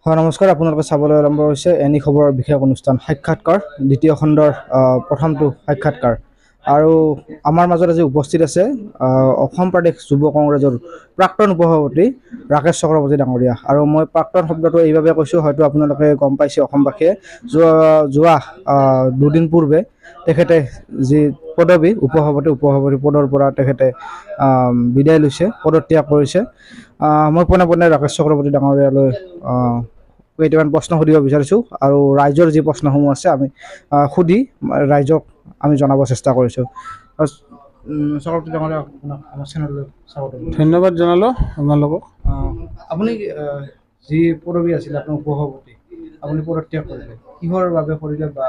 হয় নমস্কাৰ, আপোনালোকে চাবলৈ আৰম্ভ হৈছে এনি খবৰৰ বিশেষ অনুষ্ঠান সাক্ষাৎকাৰ দ্বিতীয় খণ্ডৰ প্ৰথমটো সাক্ষাৎকাৰ। আৰু আমাৰ মাজত আজি উপস্থিত আছে অসম প্ৰদেশ যুৱ কংগ্ৰেছৰ প্ৰাক্তন উপসভাপতি ৰাকেশ চক্ৰৱৰ্তী ডাঙৰীয়া। আৰু মই প্ৰাক্তন শব্দটো এইবাবে কৈছোঁ, হয়তো আপোনালোকে গম পাইছে, অসমবাসীয়ে যোৱা দুদিন পূৰ্বে তেখেতে যি পদবী উপসভাপতি পদৰ পৰা তেখেতে বিদায় লৈছে, পদত্যাগ কৰিছে। মই পোনে পোনে ৰাকেশ চক্ৰৱৰ্তী ডাঙৰীয়ালৈ কেইটামান প্ৰশ্ন সুধিব বিচাৰিছোঁ, আৰু ৰাইজৰ যি প্ৰশ্নসমূহ আছে আমি সুধি ৰাইজক আমি জনাব চেষ্টা কৰিছোঁ। চক্ৰৱৰ্তী ডাঙৰীয়া, আমাৰ চেনেললৈ স্বাগতম। ধন্যবাদ জনালোঁ আপোনালোকক। আপুনি যি পদবী আছিল আপোনাৰ উপসভাপতি, আপুনি পদত্যাগ কৰিলে, কিহৰ বাবে কৰিলে বা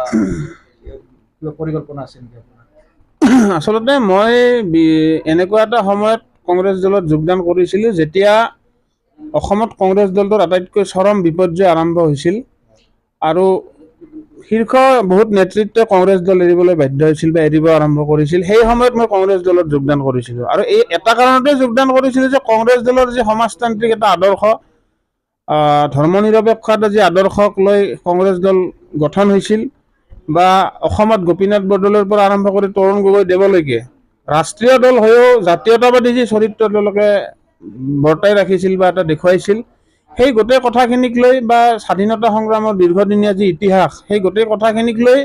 কিবা পৰিকল্পনা আছিল নেকি আপোনাৰ? আচলতে মই এনেকুৱা এটা সময়ত কংগ্ৰেছ দলত যোগদান কৰিছিলোঁ যেতিয়া অসমত কংগ্ৰেছ দলটোৰ আটাইতকৈ চৰম বিপৰ্যয় আৰম্ভ হৈছিল, আৰু শীৰ্ষ বহুত নেতৃত্বই কংগ্ৰেছ দল এৰিবলৈ বাধ্য হৈছিল বা এৰিব আৰম্ভ কৰিছিল। সেই সময়ত মই কংগ্ৰেছ দলত যোগদান কৰিছিলোঁ, আৰু এই এটা কাৰণতে যোগদান কৰিছিলোঁ যে কংগ্ৰেছ দলৰ যি সমাজতান্ত্ৰিক এটা আদৰ্শ, ধৰ্মনিৰপেক্ষ এটা যি আদৰ্শক লৈ কংগ্ৰেছ দল গঠন হৈছিল, বা অসমত গোপীনাথ বৰদলৈৰ পৰা আৰম্ভ কৰি তৰুণ গগৈদেৱলৈকে ৰাষ্ট্ৰীয় দল হৈও জাতীয়তাবাদী যি চৰিত্ৰ তেওঁলোকে বৰ্তাই ৰাখিছিল বা এটা দেখুৱাইছিল, সেই গোটেই কথাখিনিক লৈ বা স্বাধীনতা সংগ্ৰামৰ দীৰ্ঘদিনীয়া যি ইতিহাস, সেই গোটেই কথাখিনিক লৈ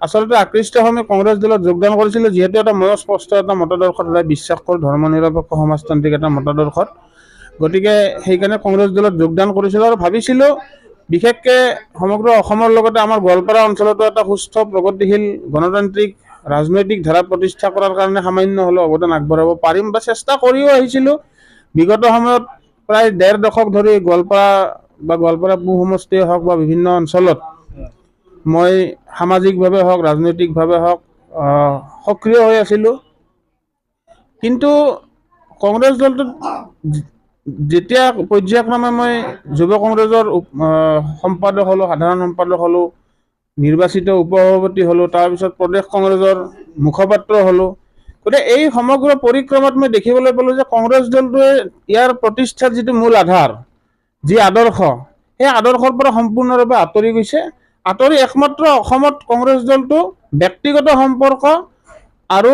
আচলতে আকৃষ্ট হৈ কংগ্ৰেছ দলত যোগদান কৰিছিলোঁ। যিহেতু এটা ময়ো স্পষ্ট এটা মতাদৰ্শত বিশ্বাস কৰোঁ, ধৰ্মনিৰপেক্ষ সমাজতান্ত্ৰিক এটা মতাদৰ্শত, গতিকে সেইকাৰণে কংগ্ৰেছ দলত যোগদান কৰিছিলোঁ আৰু ভাবিছিলোঁ বিশেষকৈ সমগ্ৰ অসমৰ লগতে আমাৰ গোৱালপাৰা অঞ্চলতো এটা সুস্থ প্ৰগতিশীল গণতান্ত্ৰিক ৰাজনৈতিক ধাৰা প্ৰতিষ্ঠা কৰাৰ কাৰণে সামান্য হ'লেও অৱদান আগবঢ়াব পাৰিম বা চেষ্টা কৰিও আহিছিলোঁ। বিগত সময়ত প্ৰায় ১.৫ দশক ধৰি গোৱালপাৰা পূব সমষ্টিয়ে হওক বা বিভিন্ন অঞ্চলত মই সামাজিকভাৱে হওক ৰাজনৈতিকভাৱে হওক সক্ৰিয় হৈ আছিলোঁ। কিন্তু কংগ্ৰেছ দলটোত যেতিয়া পৰ্যায়ক্ৰমে মই যুৱ কংগ্ৰেছৰ সম্পাদক হ'লোঁ, সাধাৰণ সম্পাদক হ'লোঁ, নিৰ্বাচিত উপসভাপতি হ'লোঁ, তাৰপিছত প্ৰদেশ কংগ্ৰেছৰ মুখপাত্ৰ হ'লোঁ, গতিকে এই সমগ্ৰ পৰিক্ৰমাত মই দেখিবলৈ পালোঁ যে কংগ্ৰেছ দলটোৱে ইয়াৰ প্ৰতিষ্ঠাৰ যিটো মূল আধাৰ, যি আদৰ্শ, সেই আদৰ্শৰ পৰা সম্পূৰ্ণৰূপে আঁতৰি গৈছে। আঁতৰি একমাত্ৰ অসমত কংগ্ৰেছ দলটো ব্যক্তিগত সম্পৰ্ক আৰু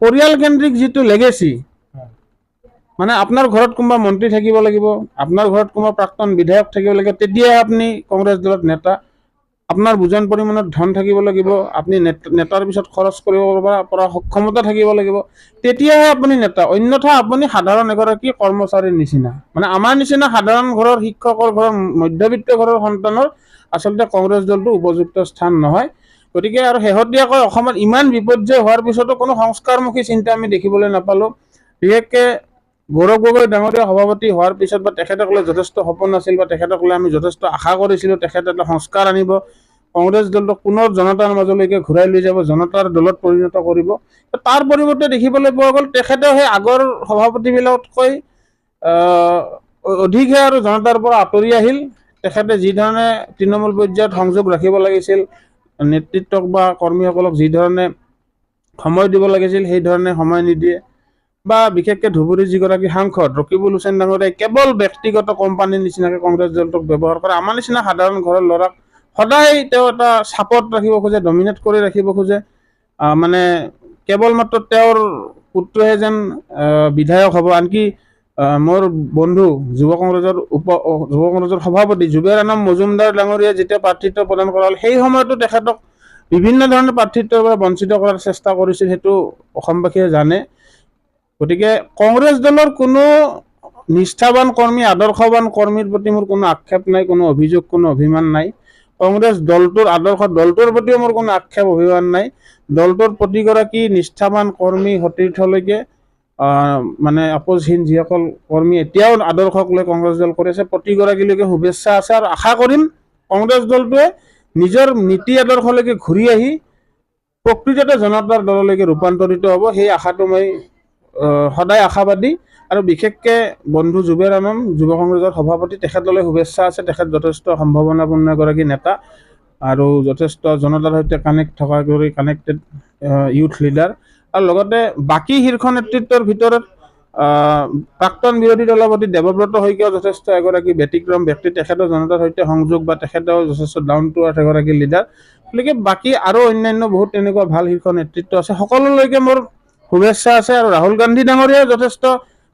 পৰিয়ালকেন্দ্ৰিক যিটো লেগেচি, মানে আপোনাৰ ঘৰত কোনোবা মন্ত্ৰী থাকিব লাগিব, আপোনাৰ ঘৰত কোনোবা প্ৰাক্তন বিধায়ক থাকিব লাগিব, তেতিয়াহে আপুনি কংগ্ৰেছ দলত নেতা। আপোনাৰ বুজন পৰিমাণৰ ধন থাকিব লাগিব, আপুনি নেতাৰ পিছত খৰচ কৰিব পৰা সক্ষমতা থাকিব লাগিব, তেতিয়াহে আপুনি নেতা। অন্যথা আপুনি সাধাৰণ এগৰাকী কৰ্মচাৰীৰ নিচিনা, মানে আমাৰ নিচিনা সাধাৰণ ঘৰৰ শিক্ষকৰ ঘৰৰ মধ্যবিত্ত ঘৰৰ সন্তানৰ আচলতে কংগ্ৰেছ দলটো উপযুক্ত স্থান নহয়। গতিকে আৰু শেহতীয়াকৈ অসমত ইমান বিপৰ্যয় হোৱাৰ পিছতো কোনো সংস্কাৰমুখী চিন্তা আমি দেখিবলৈ নাপালোঁ। বিশেষকৈ গৌৰৱ গগৈ ডাঙৰীয়া সভাপতি হোৱাৰ পিছত বা তেখেতক লৈ যথেষ্ট সপোন আছিল, বা তেখেতক লৈ আমি যথেষ্ট আশা কৰিছিলোঁ তেখেতে এটা সংস্কাৰ আনিব, কংগ্ৰেছ দলটোক পুনৰ জনতাৰ মাজলৈকে ঘূৰাই লৈ যাব, জনতাৰ দলত পৰিণত কৰিব। তাৰ পৰিৱৰ্তে দেখিবলৈ পোৱা গ'ল তেখেতে সেই আগৰ সভাপতিবিলাকতকৈ অধিকহে আৰু জনতাৰ পৰা আঁতৰি আহিল। তেখেতে যিধৰণে তৃণমূল পৰ্যায়ত সংযোগ ৰাখিব লাগিছিল, নেতৃত্বক বা কৰ্মীসকলক যিধৰণে সময় দিব লাগিছিল সেইধৰণে সময় নিদিয়ে, বা বিশেষকৈ ধুবুৰীৰ যিগৰাকী সাংসদ ৰকিবুল হুছেইন ডাঙৰীয়াই কেৱল ব্যক্তিগত কোম্পানীৰ নিচিনাকৈ কংগ্ৰেছ দলটোক ব্যৱহাৰ কৰে। আমাৰ নিচিনা সাধাৰণ ঘৰৰ ল'ৰাক সদায় তেওঁ এটা চাপত ৰাখিব খোজে, ডমিনেট কৰি ৰাখিব খোজে, মানে কেৱল মাত্ৰ তেওঁৰ পুত্ৰহে যেন বিধায়ক হ'ব। আনকি মোৰ বন্ধু যুৱ কংগ্ৰেছৰ সভাপতি জুবেৰ আনম মজুমদাৰ ডাঙৰীয়াই যেতিয়া প্ৰাৰ্থিত্ব প্ৰদান কৰা হ'ল, সেই সময়তো তেখেতক বিভিন্ন ধৰণৰ প্ৰাৰ্থিত্বৰ পৰা বঞ্চিত কৰাৰ চেষ্টা কৰিছিল, সেইটো অসমবাসীয়ে জানে। গতিকে কংগ্ৰেছ দলৰ কোনো নিষ্ঠাবান কৰ্মী, আদৰ্শবান কৰ্মীৰ প্ৰতি মোৰ কোনো আক্ষেপ নাই, কোনো অভিযোগ, কোনো অভিমান নাই। কংগ্ৰেছ দলটোৰ আদৰ্শ, দলটোৰ প্ৰতিও মোৰ কোনো আক্ষেপ অভিমান নাই। দলটোৰ প্ৰতিগৰাকী নিষ্ঠাবান কৰ্মী সতীৰ্থলৈকে মানে আপোচহীন যিসকল কৰ্মী এতিয়াও আদৰ্শক লৈ কংগ্ৰেছ দল কৰি আছে, প্ৰতিগৰাকীলৈকে শুভেচ্ছা আছে, আৰু আশা কৰিম কংগ্ৰেছ দলটোৱে নিজৰ নীতি আদৰ্শলৈকে ঘূৰি আহি প্ৰকৃততে জনতাৰ দললৈকে ৰূপান্তৰিত হ'ব। সেই আশাটো মই সদায় আশাবাদী। আৰু বিশেষকৈ বন্ধু জুবেৰ আনম যুৱ কংগ্ৰেছৰ সভাপতি, তেখেতলৈ শুভেচ্ছা আছে। তেখেত যথেষ্ট সম্ভাৱনাপূৰ্ণ এগৰাকী নেতা আৰু যথেষ্ট জনতাৰ সৈতে কানেক্টেড ইউথ লিডাৰ। আৰু লগতে বাকী শীৰ্ষ নেতৃত্বৰ ভিতৰত প্ৰাক্তন বিৰোধী দলপতি দেৱব্ৰত শইকীয়াও যথেষ্ট এগৰাকী ব্যতিক্ৰম ব্যক্তি, তেখেতৰ জনতাৰ সৈতে সংযোগ বা তেখেতেও যথেষ্ট ডাউন টু আৰ্থ এগৰাকী লিডাৰ। গতিকে বাকী আৰু অন্যান্য বহুত তেনেকুৱা ভাল শীৰ্ষ নেতৃত্ব আছে, সকলোলৈকে মোৰ শুভেচ্ছা আছে। আৰু ৰাহুল গান্ধী ডাঙৰীয়াই যথেষ্ট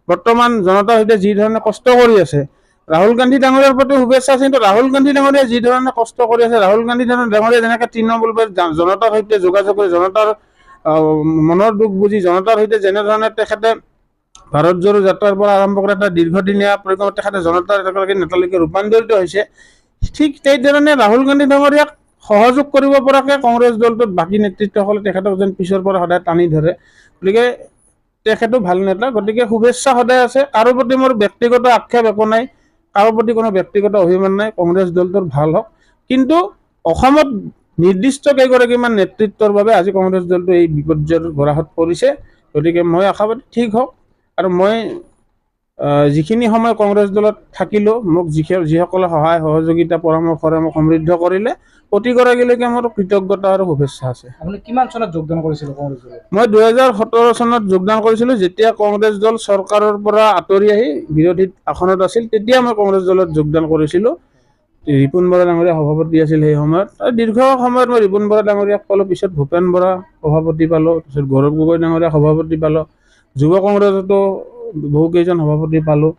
বৰ্তমান জনতাৰ সৈতে যি ধৰণে কষ্ট কৰি আছে, ৰাহুল গান্ধী ডাঙৰীয়াৰ প্ৰতি শুভেচ্ছা আছে। কিন্তু ৰাহুল গান্ধী ডাঙৰীয়াই যি ধৰণে কষ্ট কৰি আছে, ৰাহুল গান্ধী ডাঙৰীয়াই যেনেকৈ তৃণমূল জনতাৰ সৈতে যোগাযোগ কৰি জনতাৰ মনৰ দুখ বুজি জনতাৰ সৈতে যেনেধৰণে তেখেতে ভাৰত জোড়ো যাত্ৰাৰ পৰা আৰম্ভ কৰি এটা দীৰ্ঘদিনীয়া পৰিক্ৰমাত তেখেতে জনতাৰ এগৰাকী নেতালৈকে ৰূপান্তৰিত হৈছে, ঠিক সেইধৰণে ৰাহুল গান্ধী ডাঙৰীয়াক সহযোগ কৰিব পৰাকৈ কংগ্ৰেছ দলটোত বাকী নেতৃত্বসকলে তেখেতক যেন পিছৰ পৰা সদায় টানি ধৰে। গতিকে তেখেতো ভাল নেতা, গতিকে শুভেচ্ছা সদায় আছে। কাৰো প্ৰতি মোৰ ব্যক্তিগত আক্ষেপ একো নাই, কাৰো প্ৰতি কোনো ব্যক্তিগত অভিমান নাই, কংগ্ৰেছ দলটোৰ ভাল হওক। কিন্তু অসমত নিৰ্দিষ্ট কেইগৰাকীমান নেতৃত্বৰ বাবে আজি কংগ্ৰেছ দলটো এই বিপৰ্যয়ৰ গৰাহত পৰিছে। গতিকে মই আশাবাদী ঠিক হওক। আৰু মই যিখিনি সময় কংগ্ৰেছ দলত থাকিলোঁ, মোক যিসকলে সহায় সহযোগিতা পৰামৰ্শৰে মোক সমৃদ্ধ কৰিলে, প্ৰতিগৰাকীলৈকে মোৰ কৃতজ্ঞতা আৰু শুভেচ্ছা আছে। আপুনি কিমান চনত যোগদান কৰিছিল কংগ্ৰেছ দলত? মই 2017 চনত যোগদান কৰিছিলোঁ, যেতিয়া কংগ্ৰেছ দল চৰকাৰৰ পৰা আঁতৰি আহি বিৰোধী আসনত আছিল, তেতিয়া মই কংগ্ৰেছ দলত যোগদান কৰিছিলোঁ। ৰিপুণ বৰা ডাঙৰীয়া সভাপতি আছিল সেই সময়ত। দীৰ্ঘ সময়ত মই ৰিপুণ বৰা ডাঙৰীয়াক পালোঁ, পিছত ভূপেন বৰা সভাপতি পালোঁ, পিছত গৌৰৱ গগৈ ডাঙৰীয়া সভাপতি পালোঁ, যুৱ কংগ্ৰেছতো বহুকেইজন সভাপতি পালোঁ।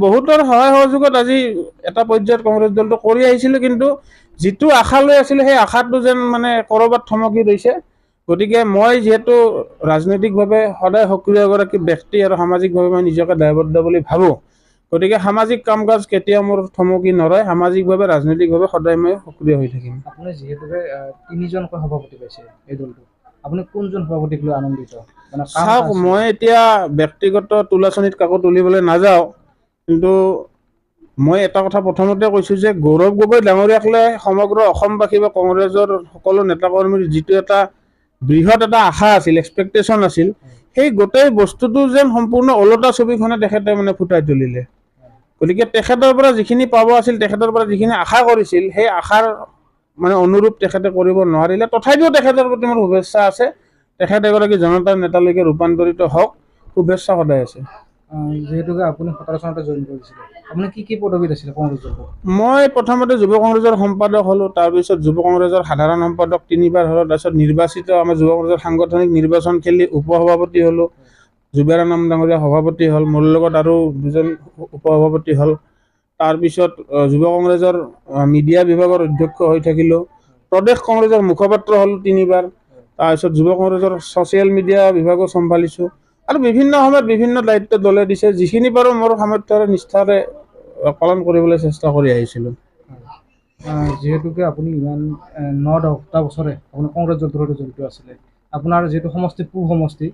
বহুতৰ সহায় সহযোগত আজি এটা পৰ্যায়ত কংগ্ৰেছ দলটো কৰি আহিছিলোঁ, কিন্তু যিটো আশা লৈ আছিলোঁ সেই আশাটো যেন মানে ক'ৰবাত থমকি ৰৈছে। গতিকে মই যিহেতু ৰাজনৈতিকভাৱে সদায় সক্ৰিয় এগৰাকী ব্যক্তি আৰু সামাজিকভাৱে মই নিজকে দায়বদ্ধ বুলি ভাবোঁ, গতিকে সামাজিক কাম কাজ কেতিয়াও মোৰ থমকি নৰয়, সামাজিকভাৱে ৰাজনৈতিকভাৱে সদায় মই সক্ৰিয় হৈ থাকিম। আপুনি যিহেতুকে তিনিজনকৈ সভাপতি পাইছে এই দলটোত, আপুনি কোনজন সভাপতিক লৈ আনন্দিত? চাওক, মই এতিয়া ব্যক্তিগত তোলাচনীত কাকো তুলিবলৈ নাযাওঁ, কিন্তু মই এটা কথা প্ৰথমতে কৈছোঁ যে গৌৰৱ গগৈ ডাঙৰীয়াক লৈ সমগ্ৰ অসমবাসী বা কংগ্ৰেছৰ সকলো নেতাকৰ্মীৰ যিটো এটা বৃহৎ এটা আশা আছিল, এক্সপেক্টেশ্যন আছিল, সেই গোটেই বস্তুটো যেন সম্পূৰ্ণ ওলোটা ছবিখনে তেখেতে মানে ফুটাই তুলিলে। গতিকে তেখেতৰ পৰা যিখিনি পাব আছিল, তেখেতৰ পৰা যিখিনি আশা কৰিছিল, সেই আশাৰ মানে অনুৰূপ তেখেতে কৰিব নোৱাৰিলে। তথাপিও তেখেতৰ প্ৰতি মোৰ শুভেচ্ছা আছে, তেখেত এগৰাকী জনতাৰ নেতালৈকে ৰূপান্তৰিত হওক, শুভেচ্ছা সদায় আছে। যিহেতুকে আপুনি 17 চনতে জইন কৰিছিলে, আপুনি কি পদবীত আছিলে কংগ্ৰেছ দলত? মই প্ৰথমতে যুৱ কংগ্ৰেছৰ সম্পাদক হ'লোঁ, তাৰপিছত যুৱ কংগ্ৰেছৰ সাধাৰণ সম্পাদক 3বাৰ হ'লোঁ, তাৰপিছত নিৰ্বাচিত আমাৰ যুৱ কংগ্ৰেছৰ সাংগঠনিক নিৰ্বাচন খেলি উপসভাপতি হ'লোঁ, জুবেৰানাম ডাঙৰীয়া সভাপতি হ'ল, মোৰ লগত আৰু দুজন উপসভাপতি হ'ল। তাৰপিছত যুৱ কংগ্ৰেছৰ মিডিয়া বিভাগৰ অধ্যক্ষ হৈ থাকিলোঁ, প্ৰদেশ কংগ্ৰেছৰ মুখপাত্ৰ হ'লোঁ 3বাৰ, তাৰপিছত যুৱ কংগ্ৰেছৰ ছ'চিয়েল মিডিয়া বিভাগো চম্ভালিছোঁ, আৰু বিভিন্ন সময়ত বিভিন্ন দায়িত্ব দলে দিছে, যিখিনি পাৰোঁ মোৰ সামৰ্থ্যৰে নিষ্ঠাৰে পালন কৰিবলৈ চেষ্টা কৰি আহিছিলোঁ। যিহেতুকে আপুনি ইমান 9-10টা বছৰে আপুনি কংগ্ৰেছ দলটোৰ সৈতে জড়িত আছিলে, আপোনাৰ যিহেতু সমষ্টি পূব সমষ্টি,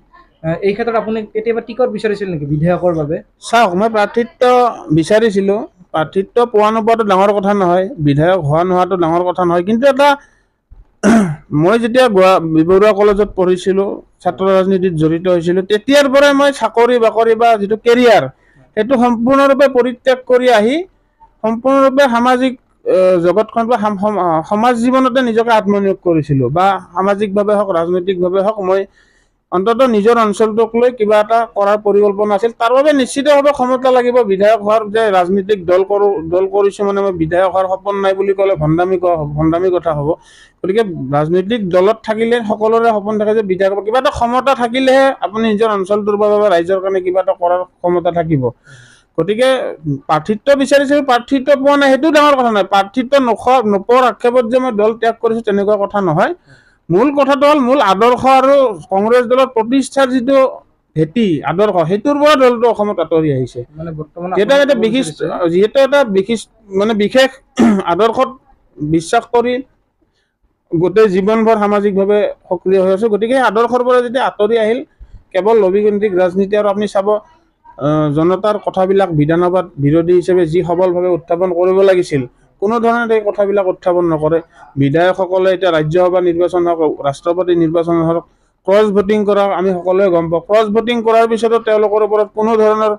এই ক্ষেত্ৰত আপুনি কেতিয়াবা টিকট বিচাৰিছিল নেকি বিধায়কৰ বাবে? চাওক, মই প্ৰাৰ্থিত্ব বিচাৰিছিলোঁ, প্ৰাৰ্থিত্ব পোৱা নোপোৱাটো ডাঙৰ কথা নহয়, বিধায়ক হোৱা নোহোৱাটো ডাঙৰ কথা নহয়, কিন্তু এটা মই যেতিয়া বৰুৱা কলেজত পঢ়িছিলোঁ, ছাত্ৰ ৰাজনীতিত জড়িত হৈছিলোঁ, তেতিয়াৰ পৰাই মই চাকৰি বাকৰি বা যিটো কেৰিয়াৰ, সেইটো সম্পূৰ্ণৰূপে পৰিত্যাগ কৰি আহি সম্পূৰ্ণৰূপে সামাজিক জগতখন বা সমাজ জীৱনতে নিজকে আত্মনিয়োগ কৰিছিলোঁ, বা সামাজিকভাৱে হওক ৰাজনৈতিকভাৱে হওক মই অন্ততঃ নিজৰ অঞ্চলটোক লৈ কিবা এটা কৰাৰ পৰিকল্পনা আছিল। তাৰ বাবে নিশ্চিতভাৱে ক্ষমতা লাগিব। বিধায়ক হোৱাৰ যে ৰাজনীতিক দল কৰিছোঁ মানে মই বিধায়ক হোৱাৰ সপোন নাই বুলি ক'লে ভণ্ডামি কথা হ'ব। গতিকে ৰাজনৈতিক দলত থাকিলে সকলোৰে সপোন থাকে যে বিধায়ক কিবা এটা ক্ষমতা থাকিলেহে আপুনি নিজৰ অঞ্চলটোৰ বাবে বা ৰাইজৰ কাৰণে কিবা এটা কৰাৰ ক্ষমতা থাকিব। গতিকে প্ৰাৰ্থিত্ব বিচাৰিছিলোঁ, প্ৰাৰ্থিত্ব পোৱা নাই, সেইটো ডাঙৰ কথা নহয়। প্ৰাৰ্থিত্ব নোপোৱাৰ আক্ষেপত যে মই দল ত্যাগ কৰিছোঁ তেনেকুৱা কথা নহয়। মূল কথাটো হ'ল মূল আদৰ্শ আৰু কংগ্ৰেছ দলৰ প্ৰতিষ্ঠাৰ যিটো ভেটি আদৰ্শ, সেইটোৰ পৰা দলটো অসমত আঁতৰি আহিছে। যিহেতু এটা বিশেষ আদৰ্শত বিশ্বাস কৰি গোটেই জীৱনভৰ সামাজিকভাৱে সক্ৰিয় হৈ আছোঁ। গতিকে আদৰ্শৰ পৰা যেতিয়া আঁতৰি আহিল, কেৱল লবিকেন্দ্ৰিক ৰাজনীতি, আৰু আপুনি চাব জনতাৰ কথাবিলাক বিধানসভাত বিৰোধী হিচাপে যি সবলভাৱে উত্থাপন কৰিব লাগিছিল, কোনো ধৰণে এই কথাবিলাক উত্থাপন নকৰে। বিধায়কসকলে এতিয়া ৰাজ্যসভা নিৰ্বাচন হওক, ৰাষ্ট্ৰপতি নিৰ্বাচন হওক, ক্ৰছ ভোটিং কৰা আমি সকলোৱে গম পাওঁ। ক্ৰছ ভোটিং কৰাৰ পিছতো তেওঁলোকৰ ওপৰত কোনো ধৰণৰ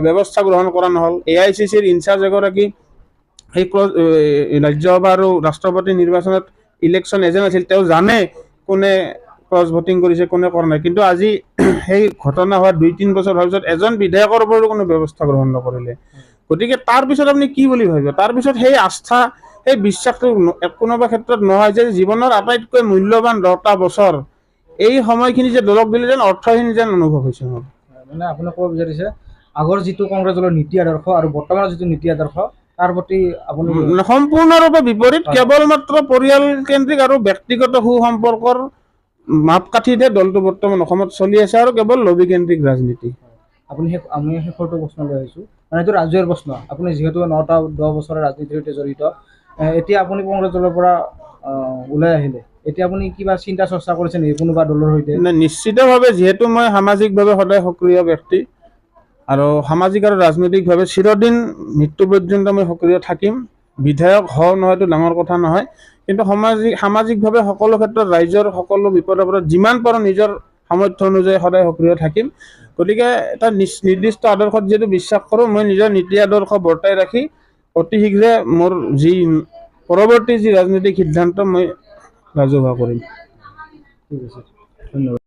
ব্যৱস্থা গ্ৰহণ কৰা নহ'ল। AICCৰ ইনচাৰ্জ এগৰাকী সেই ৰাজ্যসভা আৰু ৰাষ্ট্ৰপতি নিৰ্বাচনত ইলেকশ্যন এজেণ্ট আছিল, তেওঁ জানে কোনে ক্ৰছ ভোটিং কৰিছে, কোনে কৰা নাই। কিন্তু আজি সেই ঘটনা হোৱাৰ 2-3 বছৰ হোৱাৰ পিছত এজন বিধায়কৰ ওপৰতো কোনো ব্যৱস্থা গ্ৰহণ নকৰিলে। গতিকে তাৰপিছত আপুনি কি বুলি ভাবিব? তাৰপিছত সেই আস্থা, সেই বিশ্বাসটো কোনোবা ক্ষেত্ৰত নহয় যে জীৱনৰ আটাইতকৈ মূল্যৱান 10টা বছৰ এই সময়খিনি যে দলক দিলে যেন অৰ্থহীন যেন অনুভৱ হৈছে মোৰ। মানে আপুনি ক'ব বিচাৰিছে আগৰ যিটো কংগ্ৰেছ দলৰ নীতি আদৰ্শ আৰু বৰ্তমানৰ যিটো নীতি আদৰ্শ তাৰ প্ৰতি আপুনি সম্পূৰ্ণৰূপে বিপৰীত। কেৱল মাত্ৰ পৰিয়াল কেন্দ্ৰিক আৰু ব্যক্তিগত সুসম্পৰ্কৰ মাপকাঠিতে দলটো বৰ্তমান অসমত চলি আছে আৰু কেৱল লবি কেন্দ্ৰিক ৰাজনীতি। আমি শেষৰটো প্ৰশ্ন লৈ আহিছোঁ, মানে এইটো ৰাজুৰ প্ৰশ্ন। আপুনি যিহেতু 9-10 বছৰৰ ৰাজনীতিৰ সৈতে জড়িত, এতিয়া আপুনি কংগ্ৰেছ দলৰ পৰা ওলাই আহিলে, এতিয়া আপুনি কিবা চিন্তা চৰ্চা কৰিছে নেকি কোনোবা দলৰ সৈতে? নিশ্চিতভাৱে, যিহেতু মই সামাজিকভাৱে সদায় সক্ৰিয় ব্যক্তি আৰু সামাজিক আৰু ৰাজনৈতিকভাৱে চিৰদিন মৃত্যু পৰ্যন্ত মই সক্ৰিয় থাকিম। বিধায়ক হওঁ নহয়তো ডাঙৰ কথা নহয়, কিন্তু সামাজিকভাৱে সকলো ক্ষেত্ৰত ৰাইজৰ সকলো বিপদ আপদত যিমান পাৰোঁ নিজৰ সামৰ্থ্য অনুযায়ী সদায় সক্ৰিয় থাকিম। গতিকে এটা নিৰ্দিষ্ট আদৰ্শত যিহেতু বিশ্বাস কৰোঁ, মই নিজৰ নীতি আদৰ্শ বৰ্তাই ৰাখি অতি শীঘ্ৰে মোৰ যি পৰৱৰ্তী যি ৰাজনৈতিক সিদ্ধান্ত মই ৰাজহুৱা কৰিম। ঠিক আছে, ধন্যবাদ।